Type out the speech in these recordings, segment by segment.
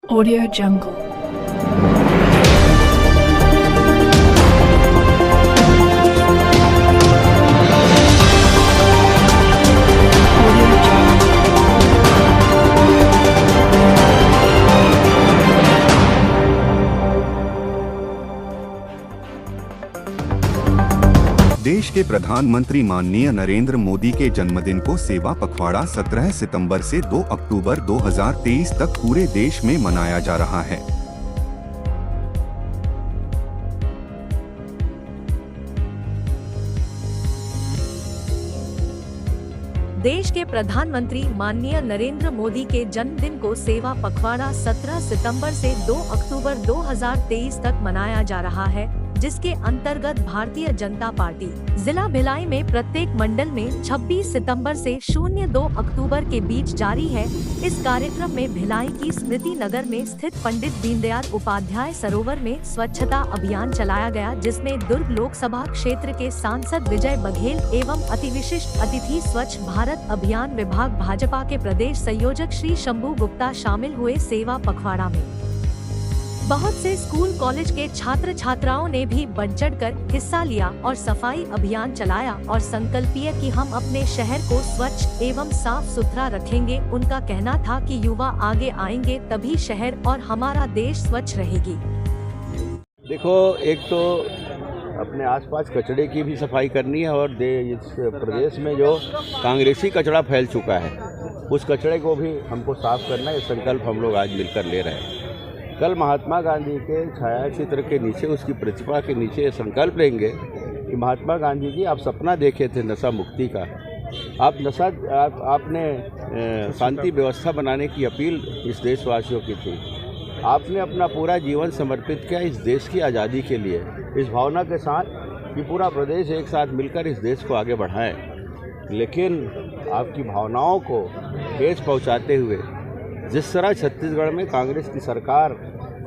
Audio Jungle. देश के प्रधानमंत्री माननीय नरेंद्र मोदी के जन्मदिन को सेवा पखवाड़ा 17 सितंबर से 2 अक्टूबर 2023 तक पूरे देश में मनाया जा रहा है। देश के प्रधानमंत्री माननीय नरेंद्र मोदी के जन्मदिन को सेवा पखवाड़ा 17 सितंबर से 2 अक्टूबर 2023 तक मनाया जा रहा है, जिसके अंतर्गत भारतीय जनता पार्टी जिला भिलाई में प्रत्येक मंडल में 26 सितंबर से 2 अक्टूबर के बीच जारी है। इस कार्यक्रम में भिलाई की स्मृति नगर में स्थित पंडित दीनदयाल उपाध्याय सरोवर में स्वच्छता अभियान चलाया गया, जिसमें दुर्ग लोकसभा क्षेत्र के सांसद विजय बघेल एवं अतिविशिष्ट अतिथि स्वच्छ भारत अभियान विभाग भाजपा के प्रदेश संयोजक श्री शंभू गुप्ता शामिल हुए। सेवा पखवाड़ा में बहुत से स्कूल कॉलेज के छात्र छात्राओं ने भी बढ़ चढ़कर हिस्सा लिया और सफाई अभियान चलाया और संकल्प किया कि हम अपने शहर को स्वच्छ एवं साफ सुथरा रखेंगे। उनका कहना था कि युवा आगे आएंगे तभी शहर और हमारा देश स्वच्छ रहेगी। देखो, एक तो अपने आसपास कचरे की भी सफाई करनी है और इस प्रदेश में जो कांग्रेसी कचरा फैल चुका है उस कचरे को भी हमको साफ करना, ये संकल्प हम लोग आज मिलकर ले रहे हैं। कल महात्मा गांधी के छाया चित्र के नीचे, उसकी प्रतिभा के नीचे ये संकल्प लेंगे कि महात्मा गांधी जी, आप सपना देखे थे नशा मुक्ति का, आपने शांति व्यवस्था बनाने की अपील इस देशवासियों की थी, आपने अपना पूरा जीवन समर्पित किया इस देश की आज़ादी के लिए, इस भावना के साथ कि पूरा प्रदेश एक साथ मिलकर इस देश को आगे बढ़ाए। लेकिन आपकी भावनाओं को ठेस पहुंचाते हुए जिस तरह छत्तीसगढ़ में कांग्रेस की सरकार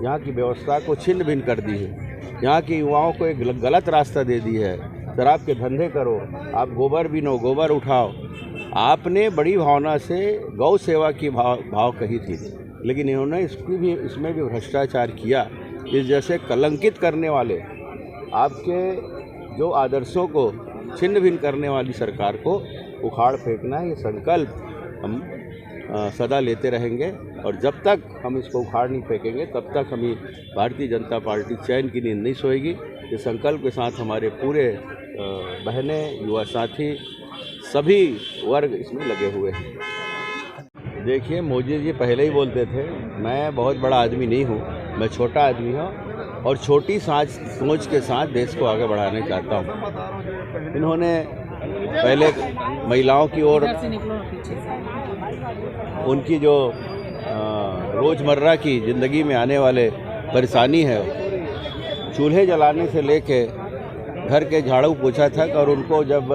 यहाँ की व्यवस्था को छिन्न भिन्न कर दी है, यहाँ के युवाओं को एक गलत रास्ता दे दी है, शराब के धंधे करो, आप गोबर बीनो, गोबर उठाओ। आपने बड़ी भावना से गौ सेवा की भाव कही थी, लेकिन इन्होंने इसमें भी भ्रष्टाचार किया। इस जैसे कलंकित करने वाले, आपके जो आदर्शों को छिन्न भिन्न करने वाली सरकार को उखाड़ फेंकना है, ये संकल्प हम सदा लेते रहेंगे और जब तक हम इसको उखाड़ नहीं फेंकेंगे तब तक हमें भारतीय जनता पार्टी चैन की नींद नहीं सोएगी। इस संकल्प के साथ हमारे पूरे बहनें, युवा साथी, सभी वर्ग इसमें लगे हुए हैं। देखिए, मोदी जी पहले ही बोलते थे, मैं बहुत बड़ा आदमी नहीं हूँ, मैं छोटा आदमी हूँ और छोटी सोच के साथ देश को आगे बढ़ाने चाहता हूँ। इन्होंने पहले महिलाओं की ओर उनकी जो रोज़मर्रा की ज़िंदगी में आने वाले परेशानी है, चूल्हे जलाने से लेके घर के झाड़ू पोछा तक, और उनको जब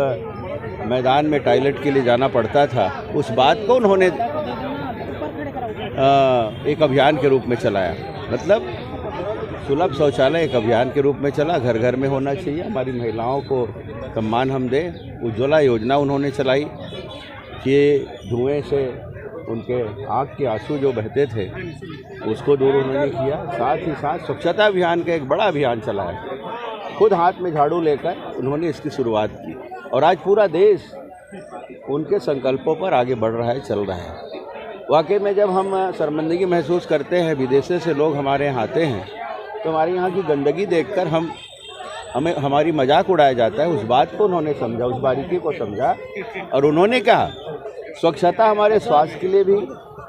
मैदान में टॉयलेट के लिए जाना पड़ता था, उस बात को उन्होंने एक अभियान के रूप में चलाया। मतलब सुलभ शौचालय एक अभियान के रूप में चला, घर घर में होना चाहिए, हमारी महिलाओं को सम्मान हम दें। उज्ज्वला योजना उन्होंने चलाई कि धुएं से उनके आँख के आंसू जो बहते थे उसको दूर उन्होंने किया। साथ ही साथ स्वच्छता अभियान का एक बड़ा अभियान चलाया, खुद हाथ में झाड़ू लेकर उन्होंने इसकी शुरुआत की और आज पूरा देश उनके संकल्पों पर आगे बढ़ रहा है, चल रहा है। वाकई में जब हम शर्मिंदगी महसूस करते हैं, विदेशों से लोग हमारे यहाँ आते हैं तो हमारे यहाँ की गंदगी देखकर हमारी मजाक उड़ाया जाता है। उस बात को उन्होंने समझा, उस बारीकी को समझा और उन्होंने कहा स्वच्छता हमारे स्वास्थ्य के लिए भी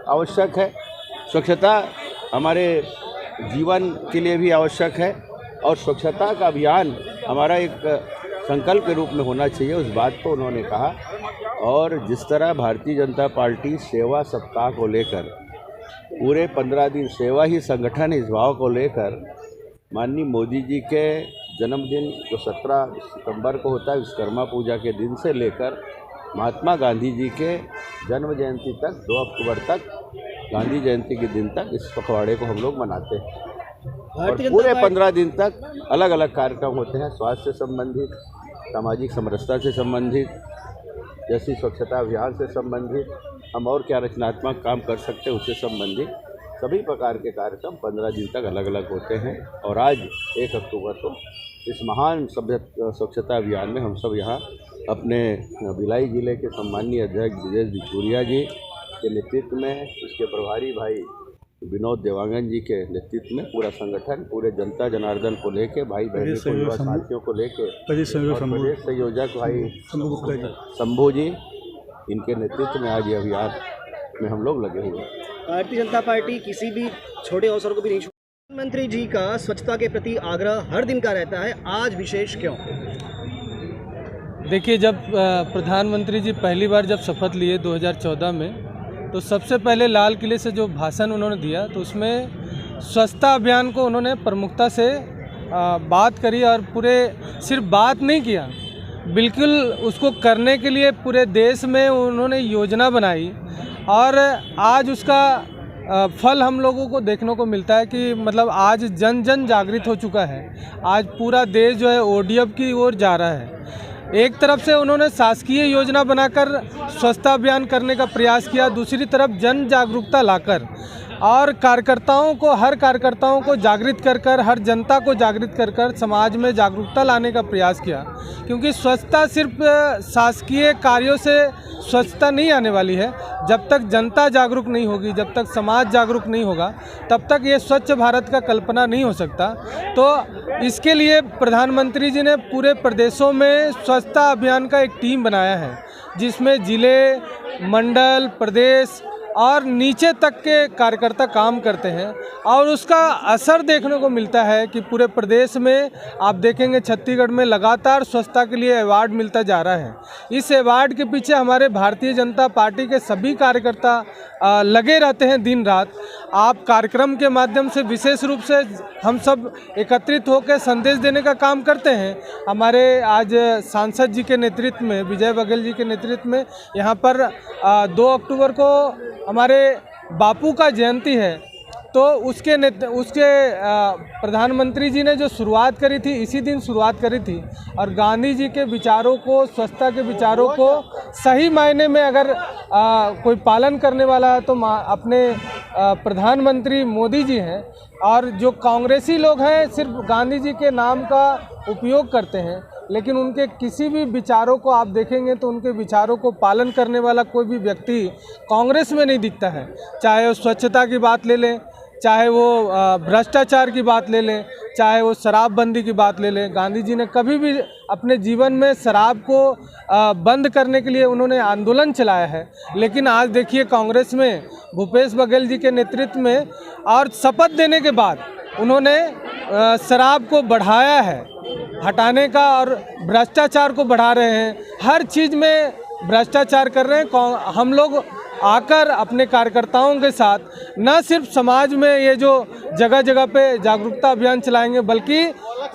आवश्यक है, स्वच्छता हमारे जीवन के लिए भी आवश्यक है और स्वच्छता का अभियान हमारा एक संकल्प के रूप में होना चाहिए, उस बात को उन्होंने कहा। और जिस तरह भारतीय जनता पार्टी सेवा सप्ताह को लेकर पूरे 15 दिन सेवा ही संगठन, इस भाव को लेकर माननीय मोदी जी के जन्मदिन जो 17 सितंबर को होता है, विश्वकर्मा पूजा के दिन से लेकर महात्मा गांधी जी के जन्म जयंती तक 2 अक्टूबर तक, गांधी जयंती के दिन तक इस पखवाड़े को हम लोग मनाते हैं और पूरे 15 दिन तक अलग अलग कार्यक्रम होते हैं, स्वास्थ्य से संबंधित, सामाजिक समरसता से संबंधित, जैसी स्वच्छता अभियान से संबंधित, हम और क्या रचनात्मक काम कर सकते हैं उससे संबंधित सभी प्रकार के कार्यक्रम 15 दिन तक अलग अलग होते हैं। और आज 1 अक्टूबर को इस महान स्वच्छता अभियान में हम सब यहाँ अपने भिलाई जिले के सम्माननीय अध्यक्ष ब्रिजेश बिचूरिया जी के नेतृत्व में, इसके प्रभारी भाई विनोद देवांगन जी के नेतृत्व में पूरा संगठन पूरे जनता जनार्दन को लेके, भाई बहनों को, युवा साथियों को लेके, प्रदेश संयोजक भाई शंभू जी, इनके नेतृत्व में आज ये अभियान में हम लोग लगे हुए हैं। भारतीय जनता पार्टी किसी भी छोटे अवसर को भी नहीं छोड़ती। प्रधानमंत्री जी का स्वच्छता के प्रति आग्रह हर दिन का रहता है, आज विशेष क्यों? देखिए, जब प्रधानमंत्री जी पहली बार जब शपथ लिए 2014 में, तो सबसे पहले लाल किले से जो भाषण उन्होंने दिया तो उसमें स्वच्छता अभियान को उन्होंने प्रमुखता से बात करी और पूरे सिर्फ बात नहीं किया, बिल्कुल उसको करने के लिए पूरे देश में उन्होंने योजना बनाई और आज उसका फल हम लोगों को देखने को मिलता है कि मतलब आज जन जन जागृत हो चुका है। आज पूरा देश जो है ODF की ओर जा रहा है। एक तरफ से उन्होंने शासकीय योजना बनाकर स्वच्छता अभियान करने का प्रयास किया, दूसरी तरफ जन जागरूकता लाकर और कार्यकर्ताओं को, हर कार्यकर्ताओं को जागृत कर कर, हर जनता को जागृत कर कर समाज में जागरूकता लाने का प्रयास किया। क्योंकि स्वच्छता सिर्फ शासकीय कार्यों से स्वच्छता नहीं आने वाली है। जब तक जनता जागरूक नहीं होगी, जब तक समाज जागरूक नहीं होगा, तब तक ये स्वच्छ भारत का कल्पना नहीं हो सकता। तो इसके लिए प्रधानमंत्री जी ने पूरे प्रदेशों में स्वच्छता अभियान का एक टीम बनाया है, जिसमें जिले, मंडल, प्रदेश और नीचे तक के कार्यकर्ता काम करते हैं और उसका असर देखने को मिलता है कि पूरे प्रदेश में आप देखेंगे छत्तीसगढ़ में लगातार स्वच्छता के लिए अवार्ड मिलता जा रहा है। इस अवार्ड के पीछे हमारे भारतीय जनता पार्टी के सभी कार्यकर्ता लगे रहते हैं दिन रात। आप कार्यक्रम के माध्यम से विशेष रूप से हम सब एकत्रित होकर संदेश देने का काम करते हैं। हमारे आज सांसद जी के नेतृत्व में, विजय बघेल जी के नेतृत्व में यहाँ पर 2 अक्टूबर को हमारे बापू का जयंती है, तो उसके प्रधानमंत्री जी ने जो शुरुआत करी थी, इसी दिन शुरुआत करी थी। और गांधी जी के विचारों को, स्वच्छता के विचारों को सही मायने में अगर कोई पालन करने वाला है तो अपने प्रधानमंत्री मोदी जी हैं। और जो कांग्रेसी लोग हैं सिर्फ गांधी जी के नाम का उपयोग करते हैं, लेकिन उनके किसी भी विचारों को आप देखेंगे तो उनके विचारों को पालन करने वाला कोई भी व्यक्ति कांग्रेस में नहीं दिखता है। चाहे वो स्वच्छता की बात ले लें, चाहे वो भ्रष्टाचार की बात ले लें, चाहे वो शराबबंदी की बात ले लें। गांधी जी ने कभी भी अपने जीवन में शराब को बंद करने के लिए उन्होंने आंदोलन चलाया है। लेकिन आज देखिए कांग्रेस में भूपेश बघेल जी के नेतृत्व में और शपथ देने के बाद उन्होंने शराब को बढ़ाया है हटाने का और भ्रष्टाचार को बढ़ा रहे हैं। हर चीज़ में भ्रष्टाचार कर रहे हैं। हम लोग आकर अपने कार्यकर्ताओं के साथ न सिर्फ समाज में ये जो जगह जगह पे जागरूकता अभियान चलाएंगे, बल्कि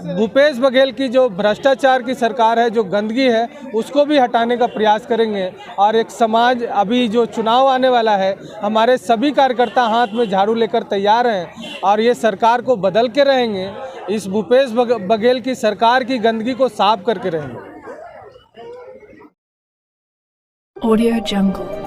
भूपेश बघेल की जो भ्रष्टाचार की सरकार है, जो गंदगी है, उसको भी हटाने का प्रयास करेंगे। और एक समाज, अभी जो चुनाव आने वाला है, हमारे सभी कार्यकर्ता हाथ में झाड़ू लेकर तैयार हैं और ये सरकार को बदल के रहेंगे। इस भूपेश बघेल की सरकार की गंदगी को साफ करके रहेंगे। Audio Jungle।